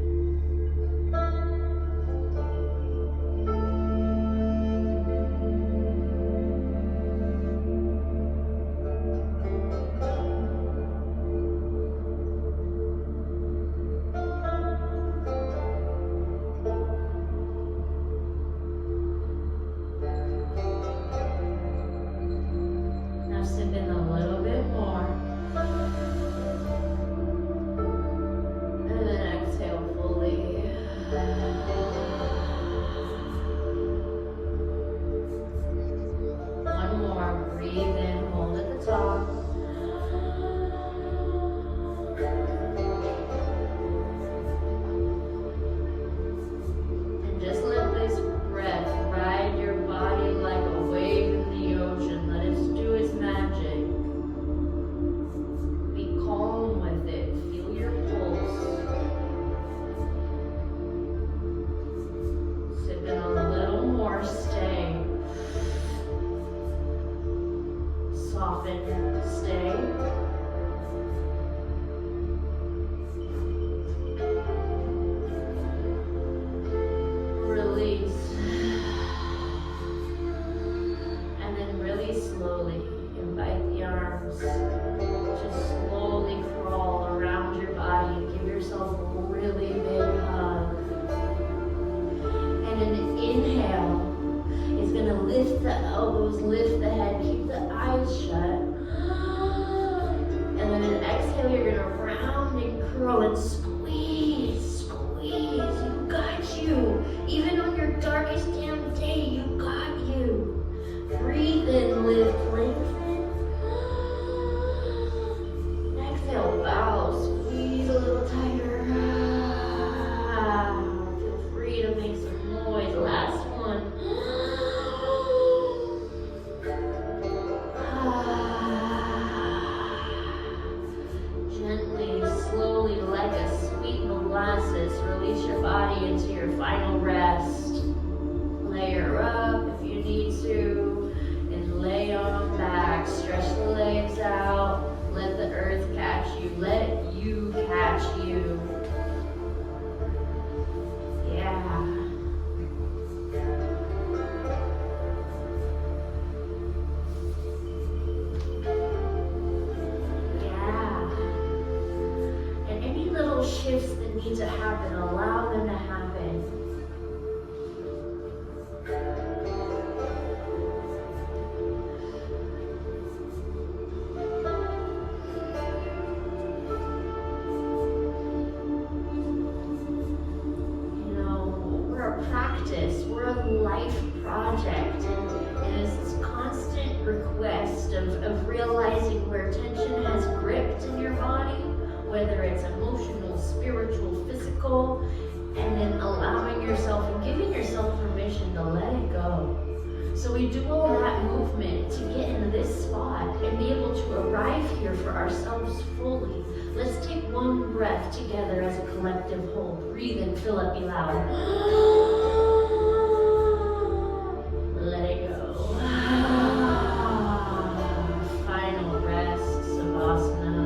release. And then really slowly invite the arms to slowly crawl around your body. Give yourself a really big hug. And an inhale is going to lift the elbows, lift the head, keep the eyes shut. And then an exhale, you're going to round and curl and squeeze, squeeze. You got you. Even on your darkest damn day, you got you. Breathe in, lift, lengthen. Exhale, bow, squeeze a little tighter. Feel free to make some noise. Last one. Gently, slowly, like a sweet molasses, release your body into your final rest. Layer up if you need to, and lay on back. Stretch the legs out. Let the earth catch you. Let you catch you. Yeah. And any little shifts that need to happen, allow them to happen. You know, we're a practice, we're a life project, and it's this constant request of realizing where tension has gripped in your body, whether it's emotional, spiritual, physical, and then allowing yourself and giving yourself permission to let it go. So we do all that movement to get into this spot and be able to arrive here for ourselves fully. Let's take one breath together as a collective whole. Breathe in, fill up, be loud. Let it go. Final rest, Savasana.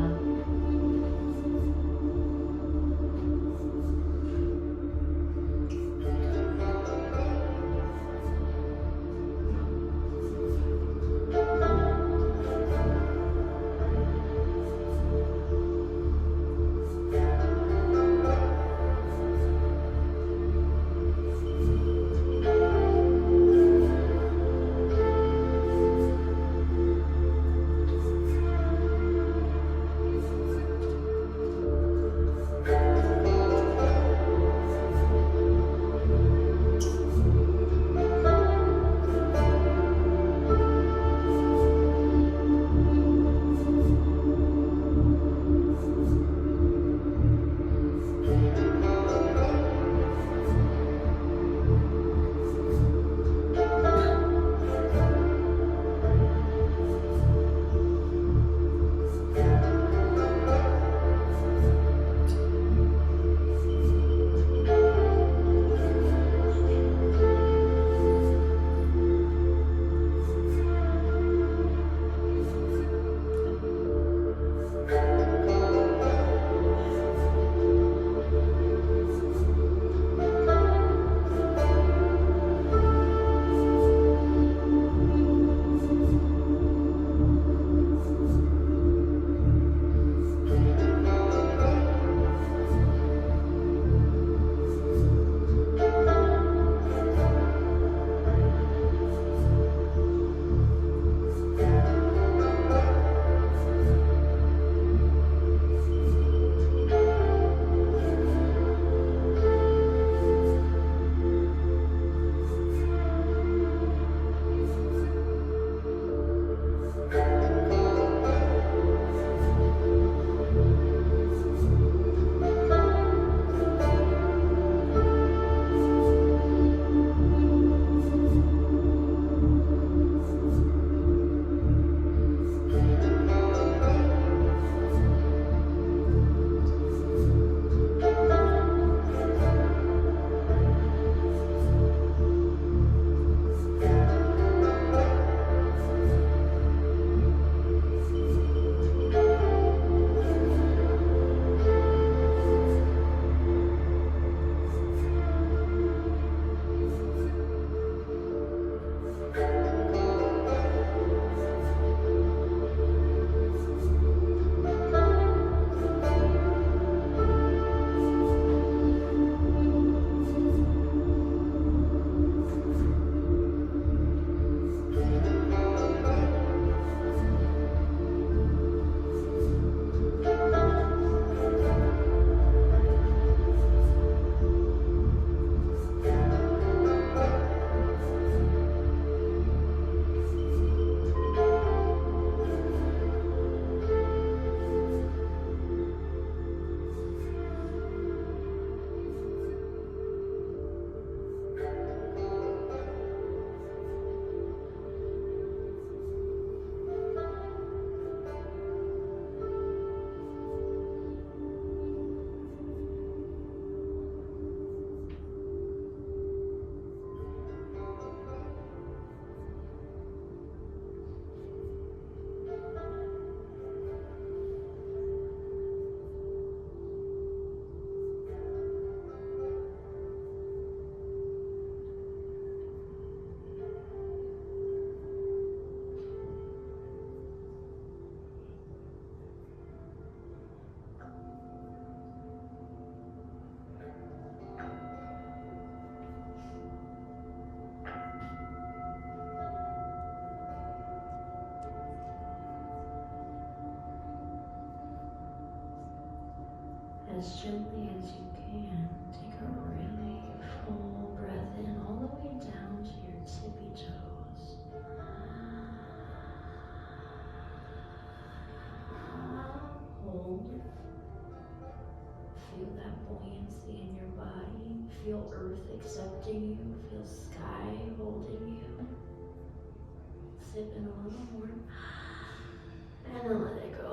as gently as you can, take a really full breath in all the way down to your tippy toes. Hold. Feel that buoyancy in your body. Feel earth accepting you. Feel sky holding you. Sipping a little more. And then let it go.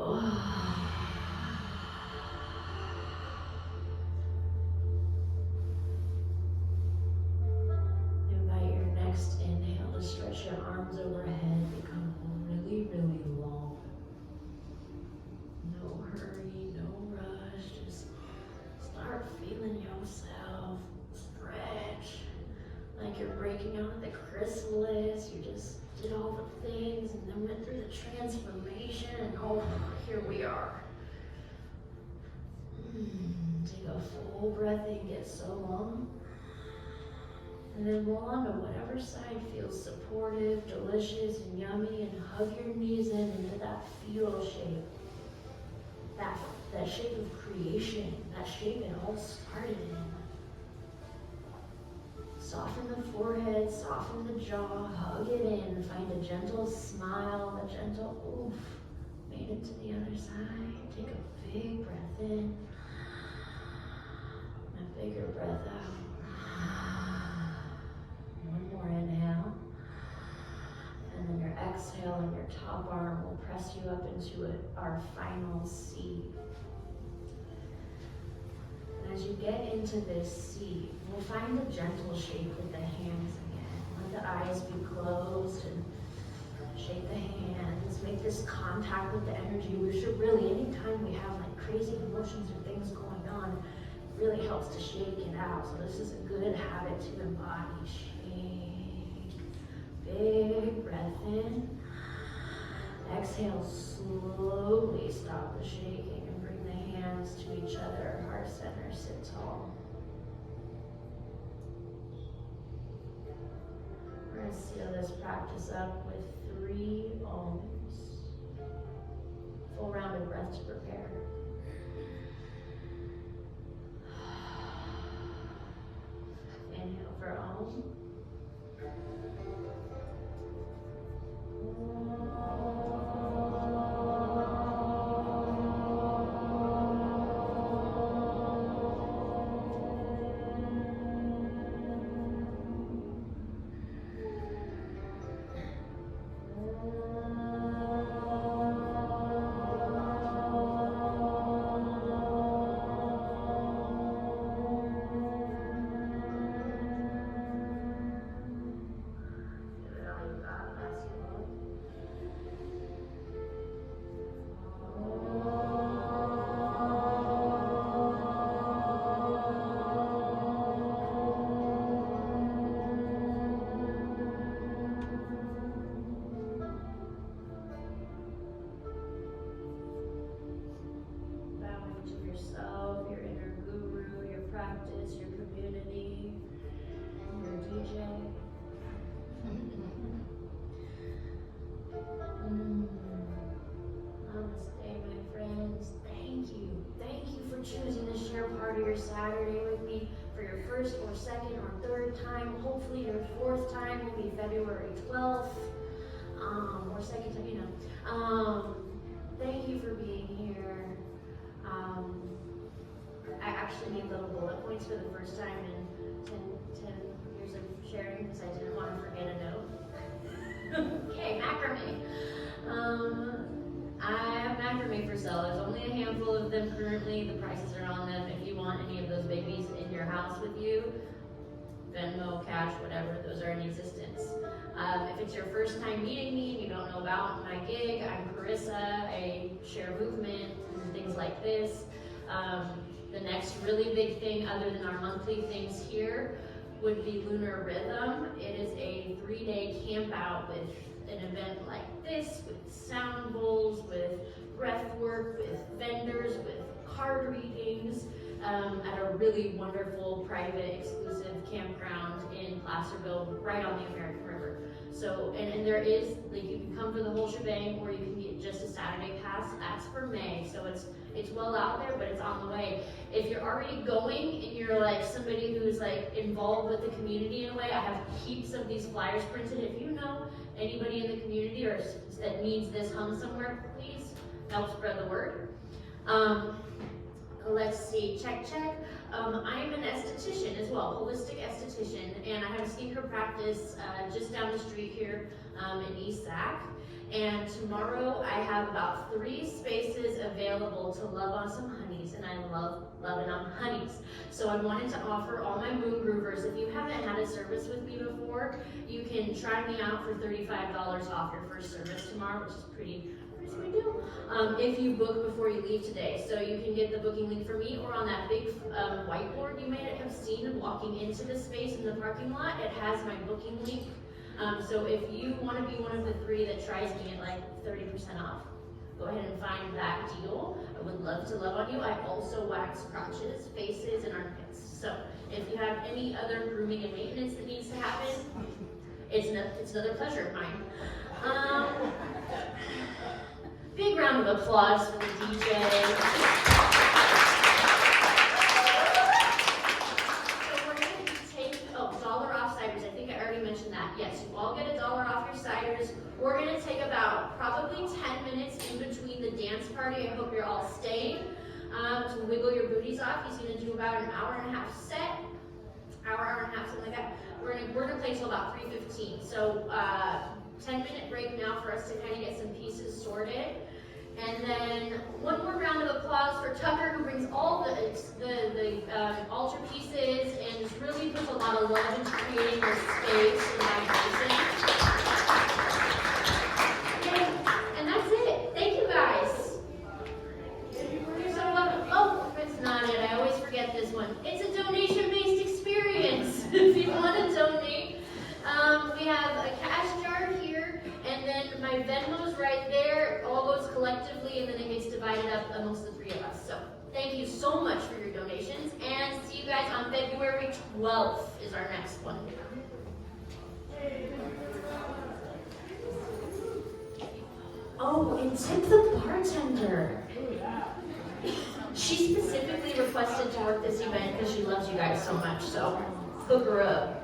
Invite your next inhale to stretch your arms overhead, become really, really long. No hurry, no rush, just start feeling yourself stretch. Like you're breaking out of the chrysalis, you just did all the things and then went through the transformation and oh, here we are. Take a full breath in, get so long. And then roll onto whatever side feels supportive, delicious, and yummy, and hug your knees in into that fetal shape. That shape of creation, that shape it all started in. Soften the forehead, soften the jaw, hug it in, find a gentle smile, a gentle oof. Made it to the other side. Take a big breath in, a bigger breath out. One more inhale. And then your exhale and your top arm will press you up into our final C. And as you get into this C, we'll find a gentle shape with the hands again. Let the eyes be closed and shake the hands. Make this contact with the energy. We should really, anytime we have like crazy emotions or things going on, it really helps to shake it out. So this is a good habit to embody. Shake. Big breath in. Exhale, slowly stop the shaking and bring the hands to each other. Heart center, sit tall. We're going to seal this practice up with 3 ohms. Full rounded breath to prepare. Inhale for Om. Saturday with me for your first or second or third time. Hopefully your 4th time will be February 12th, or second time, you know. Thank you for being here. I actually made little bullet points for the first time in 10 years of sharing because I didn't want to forget a note. Okay, macrame. I have macrame for sale. There's only a handful of them currently. The prices are on them. If you want any of those babies in your house with you, Venmo, cash, whatever, those are in existence. If it's your first time meeting me and you don't know about my gig, I'm Carissa. I share movement and things like this. The next really big thing other than our monthly things here would be Lunar Rhythm. It is a 3-day camp out with an event like this, with sound bowls, with breath work, with vendors, with card readings at a really wonderful, private, exclusive campground in Placerville, right on the American River. So, and there is, like, you can come for the whole shebang, or you can get just a Saturday pass. That's for May, so it's well out there, but it's on the way. If you're already going and you're like somebody who's like involved with the community in a way, I have heaps of these flyers printed. If you know anybody in the community or that needs this hung somewhere, please help spread the word. Let's see, check. I'm an esthetician as well, holistic esthetician, and I have a skincare practice just down the street here in East Sac. And tomorrow I have about 3 spaces available to love on some honeys, and I love loving on honeys. So I wanted to offer all my moon groovers, if you haven't had a service with me before, you can try me out for $35 off your first service tomorrow, which is pretty sweet deal. If you book before you leave today. So you can get the booking link for me, or on that big whiteboard you may have seen walking into the space in the parking lot, it has my booking link. So if you want to be one of the 3 that tries me at like 30% off, go ahead and find that deal. I would love to love on you. I also wax crotches, faces, and armpits. So if you have any other grooming and maintenance that needs to happen, it's another pleasure of mine. Big round of applause for the DJ. $1 off ciders. I think I already mentioned that. Yes, you all get $1 off your ciders. We're going to take about probably 10 minutes in between the dance party. I hope you're all staying to wiggle your booties off. He's going to do about an hour and a half set. Hour and a half, something like that. We're gonna play till about 3:15. So 10-minute break now for us to kind of get some pieces sorted. And then one more round of applause for Tucker, who brings all the altar pieces and just really puts a lot of love into creating this space and vibration. And that's it. Thank you guys. You're so welcome. Oh, it's not it. I always forget this one. It's a donation-based experience. If you want to donate, we have a cash jar here, and then my Venmo's right there. It all goes collectively, and then it gets divided up amongst the 3 of us. So thank you so much for your donations, and see you guys on February 12th is our next one. Oh, and tip the bartender. She specifically requested to work this event because she loves you guys so much, so hook her up.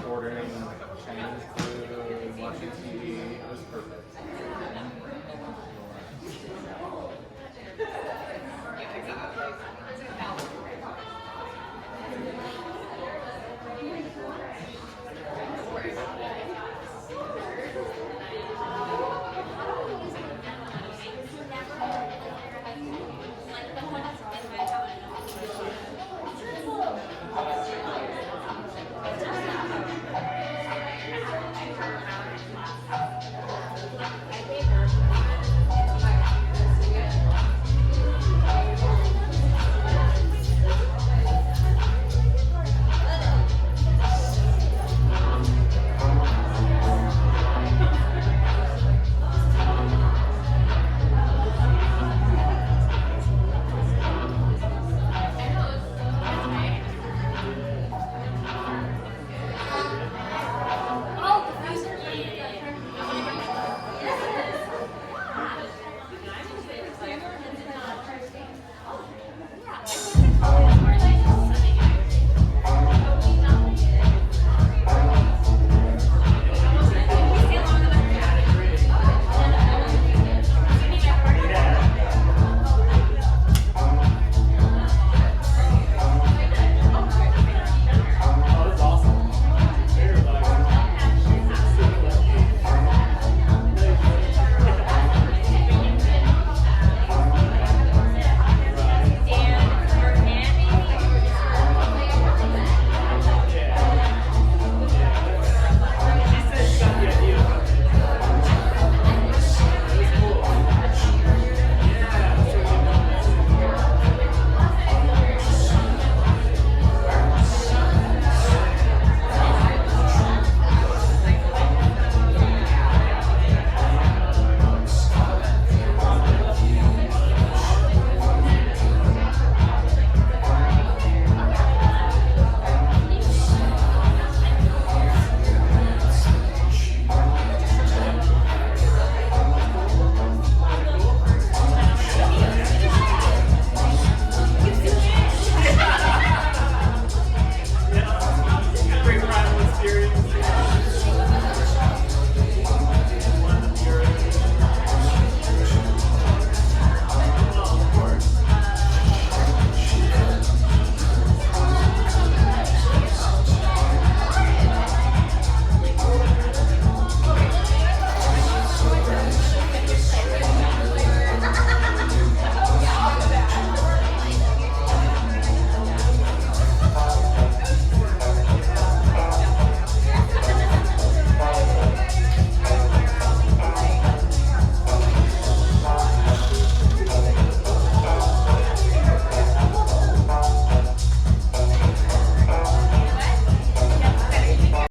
Ordering Chinese food, watching TV, it was perfect.